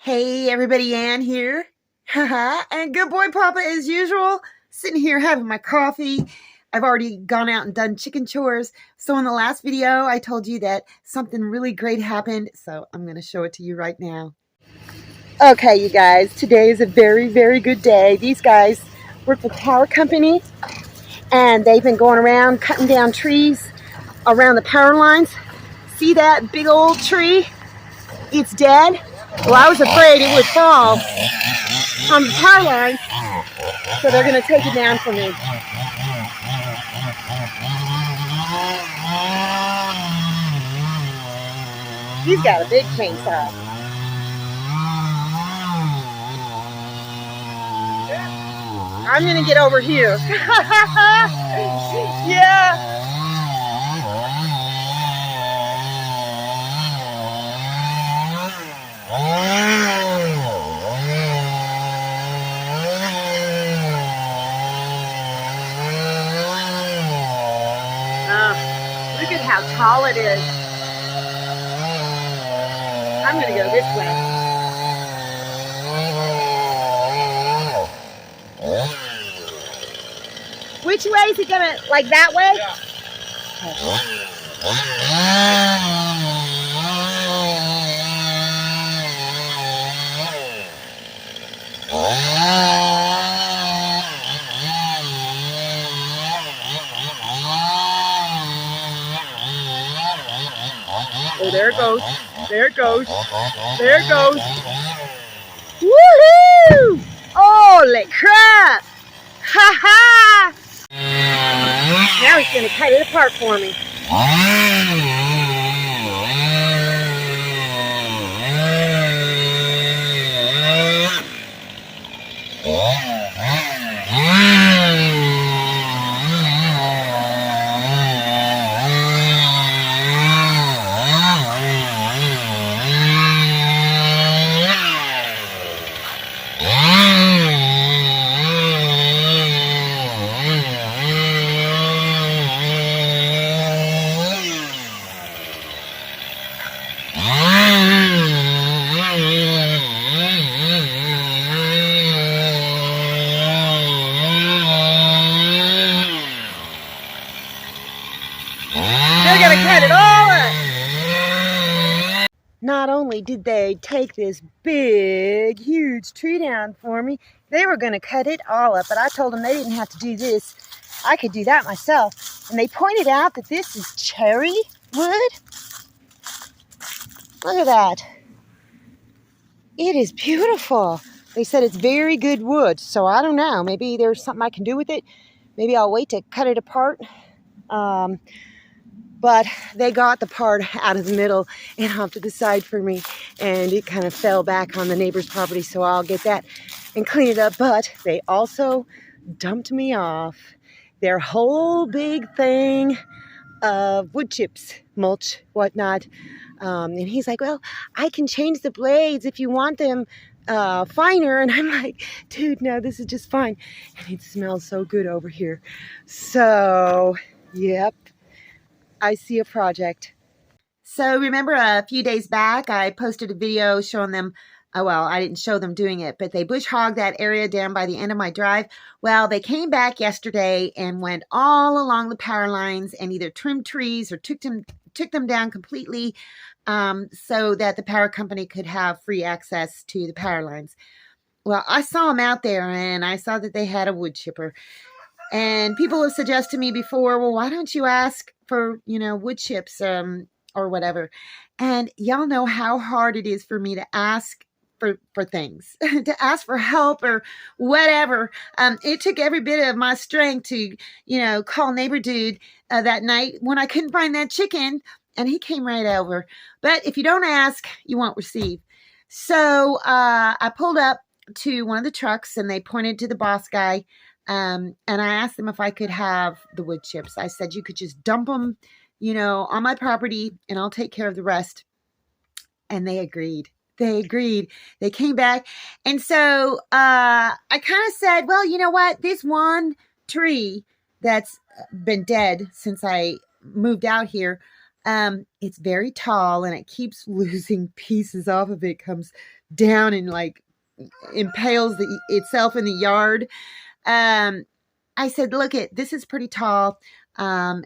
Hey everybody, Ann here. Haha, and good boy Papa as usual, sitting here having my coffee. I've already gone out and done chicken chores. So in the last video, I told you that something really great happened. So I'm going to show it to you right now. Okay, you guys, today is a very, very good day. These guys work for the power company and they've been going around cutting down trees around the power lines. See that big old tree? It's dead. Well, I was afraid it would fall on the power line, so they're going to take it down for me. He's got a big chainsaw. I'm going to get over here. Yeah. Look at how tall it is. I'm going to go this way. Which way is it going to, like that way? Yeah. Oh, there it goes. There it goes. There it goes. Woohoo! Holy crap! Ha ha! Now he's going to cut it apart for me. They're going to cut it all up. Not only did they take this big, huge tree down for me, they were going to cut it all up. But I told them they didn't have to do this. I could do that myself. And they pointed out that this is cherry wood. Look at that. It is beautiful. They said it's very good wood. So I don't know. Maybe there's something I can do with it. Maybe I'll wait to cut it apart. But they got the part out of the middle and off to the side for me. And it kind of fell back on the neighbor's property. So I'll get that and clean it up. But they also dumped me off their whole big thing of wood chips, mulch, whatnot. And he's like, well, I can change the blades if you want them finer. And I'm like, dude, no, this is just fine. And it smells so good over here. So, yep. I see a project. So remember a few days back, I posted a video showing them, well, I didn't show them doing it, but they bush hogged that area down by the end of my drive. Well, they came back yesterday and went all along the power lines and either trimmed trees or took them down completely so that the power company could have free access to the power lines. Well, I saw them out there and I saw that they had a wood chipper. And people have suggested to me before, well, why don't you ask for, wood chips or whatever. And y'all know how hard it is for me to ask for things, to ask for help or whatever. It took every bit of my strength to, call neighbor dude that night when I couldn't find that chicken. And he came right over. But if you don't ask, you won't receive. So I pulled up to one of the trucks and they pointed to the boss guy. And I asked them if I could have the wood chips. I said, you could just dump them, on my property and I'll take care of the rest. And they agreed. They came back. And so I kind of said, well, you know what? This one tree that's been dead since I moved out here, it's very tall and it keeps losing pieces off of it. Comes down and like impales itself in the yard. I said, look, this is pretty tall. I'm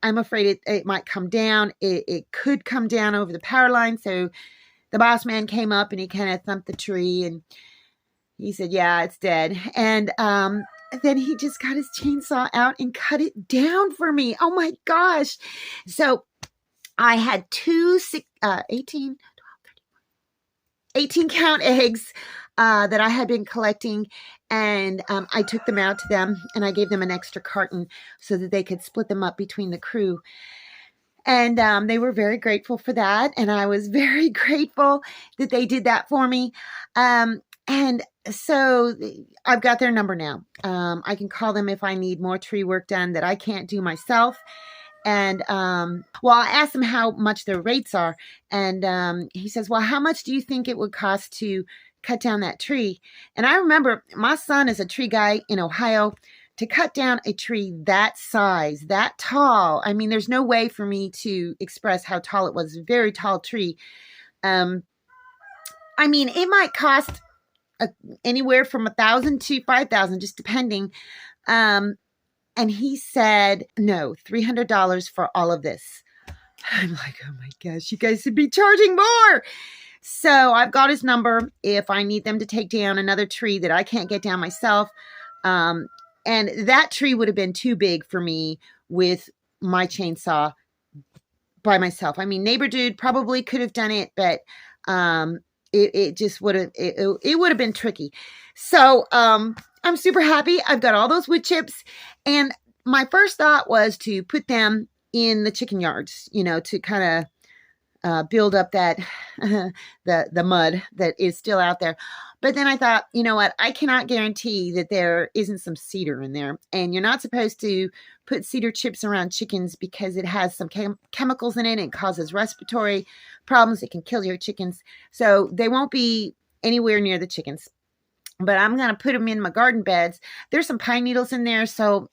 afraid it might come down. It could come down over the power line. So the boss man came up and he kind of thumped the tree and he said, yeah, it's dead. And then he just got his chainsaw out and cut it down for me. Oh my gosh. So I had 18 count eggs that I had been collecting, and I took them out to them and I gave them an extra carton so that they could split them up between the crew. And they were very grateful for that. And I was very grateful that they did that for me. And so I've got their number now. I can call them if I need more tree work done that I can't do myself. And, well, I asked him how much their rates are. And he says, well, how much do you think it would cost to cut down that tree? And I remember my son is a tree guy in Ohio. To cut down a tree that size, that tall, I mean, there's no way for me to express how tall it was. A very tall tree. I mean, it might cost anywhere from $1,000 to $5,000, just depending. And he said, no, $300 for all of this. I'm like, oh my gosh, you guys should be charging more. So I've got his number if I need them to take down another tree that I can't get down myself. And that tree would have been too big for me with my chainsaw by myself. I mean, neighbor dude probably could have done it, but it just would have, it would have been tricky. So I'm super happy. I've got all those wood chips. And my first thought was to put them in the chicken yards, you know, to kind of build up that the mud that is still out there. But then I thought, you know what? I cannot guarantee that there isn't some cedar in there. And you're not supposed to put cedar chips around chickens because it has some chemicals in it. It causes respiratory problems. It can kill your chickens. So they won't be anywhere near the chickens. But I'm going to put them in my garden beds. There's some pine needles in there. So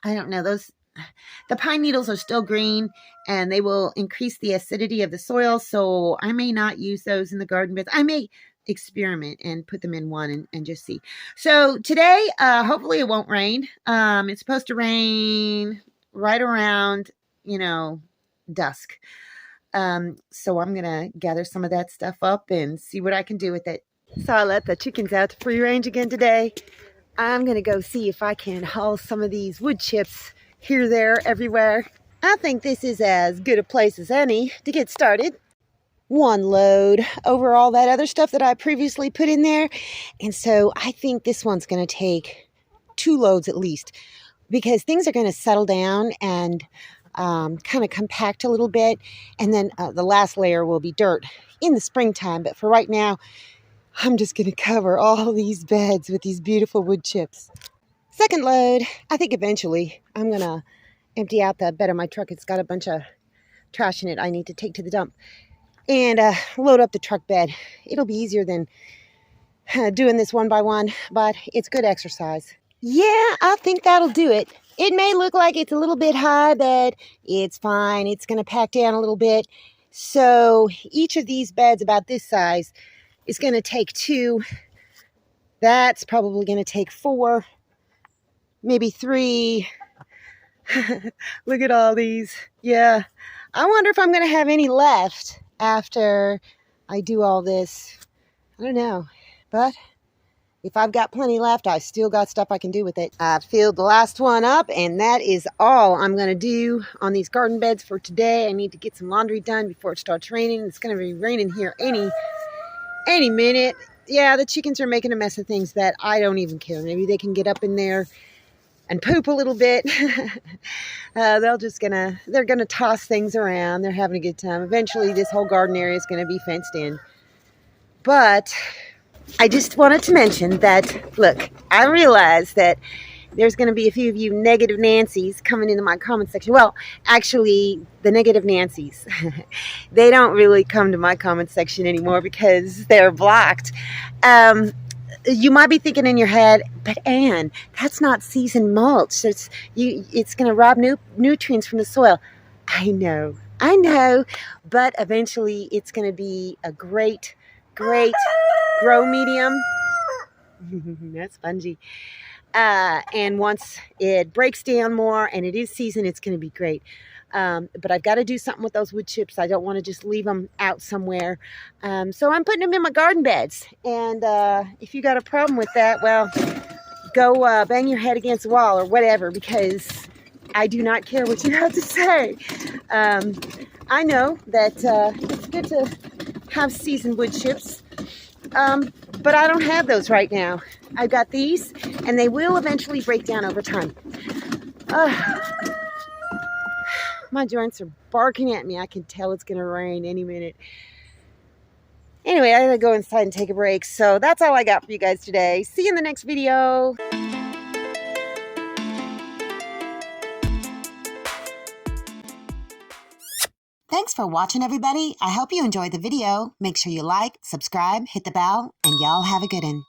I don't know. The pine needles are still green and they will increase the acidity of the soil. So I may not use those in the garden beds. I may experiment and put them in one and just see. So today, hopefully it won't rain. It's supposed to rain right around, you know, dusk. So I'm going to gather some of that stuff up and see what I can do with it. So I let the chickens out to free range again today. I'm going to go see if I can haul some of these wood chips here, there, everywhere. I think this is as good a place as any to get started. One load over all that other stuff that I previously put in there. And so I think this one's going to take 2 loads at least because things are going to settle down and kind of compact a little bit. And then the last layer will be dirt in the springtime. But for right now, I'm just going to cover all these beds with these beautiful wood chips. Second load, I think eventually I'm going to empty out the bed of my truck. It's got a bunch of trash in it I need to take to the dump. And load up the truck bed. It'll be easier than doing this one by one, but it's good exercise. Yeah, I think that'll do it. It may look like it's a little bit high, but it's fine. It's going to pack down a little bit. So each of these beds about this size is going to take 2. That's probably going to take 4, maybe 3. Look at all these. Yeah, I wonder if I'm going to have any left after I do all this. I don't know, but if I've got plenty left, I still got stuff I can do with it. I've filled the last one up, and that is all I'm going to do on these garden beds for today. I need to get some laundry done before it starts raining. It's going to be raining here any minute. Yeah, the chickens are making a mess of things that I don't even care. Maybe they can get up in there and poop a little bit. They're gonna toss things around. They're having a good time. Eventually this whole garden area is gonna be fenced in. But I just wanted to mention that, look, I realize that there's gonna be a few of you negative Nancys coming into my comment section. Well, actually, the negative Nancys, they don't really come to my comment section anymore because they're blocked. You might be thinking in your head, but Ann, that's not seasoned mulch. It's going to rob nutrients from the soil. I know, but eventually it's going to be a great great grow medium. That's spongy. And once it breaks down more and it is season, it's going to be great. But I've got to do something with those wood chips. I don't want to just leave them out somewhere. So I'm putting them in my garden beds. And if you got a problem with that, well, go bang your head against the wall or whatever, because I do not care what you have to say. I know that it's good to have seasoned wood chips, but I don't have those right now. I've got these, and they will eventually break down over time. My joints are barking at me. I can tell it's going to rain any minute. Anyway, I gotta go inside and take a break. So that's all I got for you guys today. See you in the next video. Thanks for watching, everybody. I hope you enjoyed the video. Make sure you like, subscribe, hit the bell, and y'all have a good one.